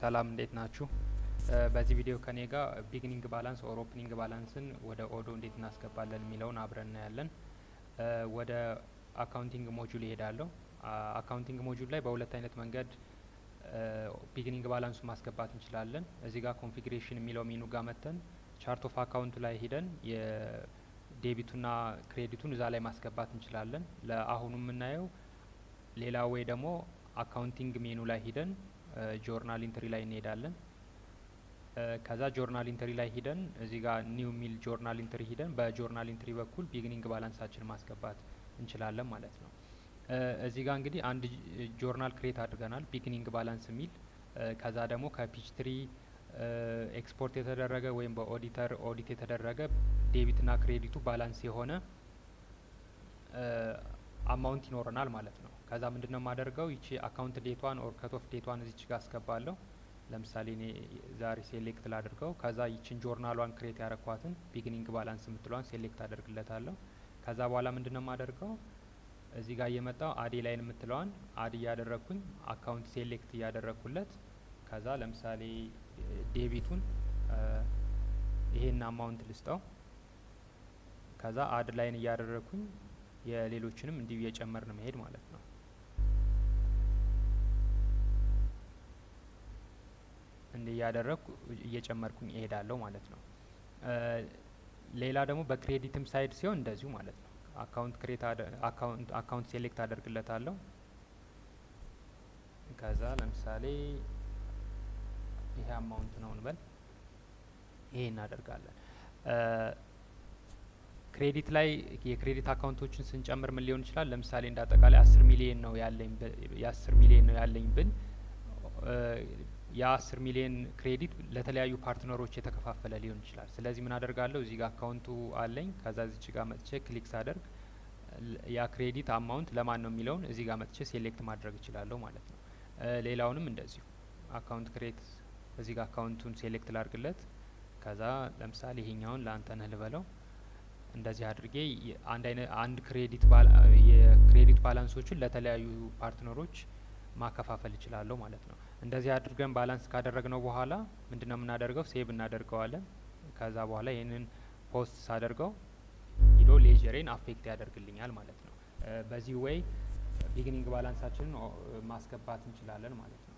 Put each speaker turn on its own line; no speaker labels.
ሰላም እንዴት ናችሁ? በዚህ ቪዲዮ ከኔ ጋር ቢግኒንግ ባላንስ ኦር ኦፕኒንግ ባላንስን ወደ ኦዶ እንዴት እናስገባለን የሚለውን አብረን እናያለን። ወደ አካውንቲንግ ሞጁል ይሄዳለሁ። አካውንቲንግ ሞጁል ላይ በሁለት አይነት መንገድ ቢግኒንግ ባላንሱን ማስገባት እንችላለን። እዚህ ጋር ኮንፊግሬሽን የሚለው ሜኑ ጋር መተን ቻርት ኦፍ አካውንት ላይ ሂደን የዴቢቱና ክሬዲቱን እዛ ላይ ማስገባት እንችላለን። ለአሁኑ የምናየው ሌላ ወይ ደግሞ አካውንቲንግ ሜኑ ላይ ሂደን ጆርናል ኢንትሪ ላይ እንሄዳለን። ከዛ ጆርናል ኢንትሪ ላይ ሂደን እዚህ ጋር ኒው ሚል ጆርናል ኢንትሪ ሂደን በጆርናል ኢንትሪ በኩል ቢግኒንግ ባላንሳችን ማስገባት እንችላለን ማለት ነው። እዚህ ጋር እንግዲህ አንድ ጆርናል ክሬት አድርገናል ቢግኒንግ ባላንስ የሚል። ከዛ ደግሞ ከፒች ትሪ ኤክስፖርት የተደረገ ወይም በኦዲተር ኦዲት የተደረገ ዴቢትና ክሬዲቱ ባላንስ የሆነ አማውንት ይኖረናል ማለት ነው። ከዛ ምንድነው የማደርገው ይቺ አካውንት ዴቷን ኦር ከቶፍ ዴቷን እዚች ጋር አስገባለሁ። ለምሳሌ እኔ ዛሬ ሴሌክት ላድርገው። ከዛ ይችን ጆርናሏን ክሬት ያረኳትን ቢግኒንግ ባላንስ የምትለዋን ሴሌክት አደርግለታለሁ። ከዛ በኋላ ምንድነው የማደርገው እዚህ ጋር እየመጣው አድ ላይን የምትለዋን አድ እያደረግኩኝ አካውንት ሴሌክት እያደረግኩለት ከዛ ለምሳሌ ዴቢቱን ይሄን አማውንት ልስጠው። ከዛ አድ ላይን እያደረግኩኝ የሌሎችንም እንዲሁ እየጨመርን መሄድ ማለት ነው። እንዲህ እያደረግኩ እየጨመርኩኝ እሄዳለሁ ማለት ነው። ሌላ ደግሞ በክሬዲትም ሳይድ ሲሆን እንደዚሁ ማለት ነው። አካውንት ሴሌክት አደርግለታለሁ። ከዛ ለምሳሌ ይሄ አማውንት ነው እንበል፣ ይሄ እናደርጋለን። ክሬዲት ላይ የክሬዲት አካውንቶችን ስንጨምር ምን ሊሆን ይችላል? ለምሳሌ እንደ አጠቃላይ 10 ሚሊዮን ነው ያለኝ የ10 ሚሊዮን ነው ያለኝ ብል የ10 ሚሊዮን ክሬዲት ለተለያዩ ፓርትነሮች የተከፋፈለ ሊሆን ይችላል። ስለዚህ ምን አደርጋለሁ እዚህ ጋር አካውንቱ አለኝ። ከዛ እዚች ጋር መጥቼ ክሊክ ሳደርግ ያ ክሬዲት አማውንት ለማን ነው የሚለውን እዚህ ጋር መጥቼ ሴሌክት ማድረግ እችላለሁ ማለት ነው። ሌላውንም እንደዚሁ አካውንት ክሬት እዚህ ጋር አካውንቱን ሴሌክት ላድርግለት። ከዛ ለምሳሌ ይሄኛውን ለአንተነህ ልበለው። እንደዚህ አድርጌ አንድ የክሬዲት ባላንሶችን ለተለያዩ ፓርትነሮች ማከፋፈል እችላለሁ ማለት ነው። እንደዚህ አድርገን ባላንስ ካደረግነው በኋላ ምንድነው የምናደርገው? ሴቭ እናደርገዋለን። ከዛ በኋላ ይህንን ፖስት ሳደርገው ሂዶ ሌጀሬን አፌክት ያደርግልኛል ማለት ነው። በዚህ ወይ ቢግኒንግ ባላንሳችንን ማስገባት እንችላለን ማለት ነው።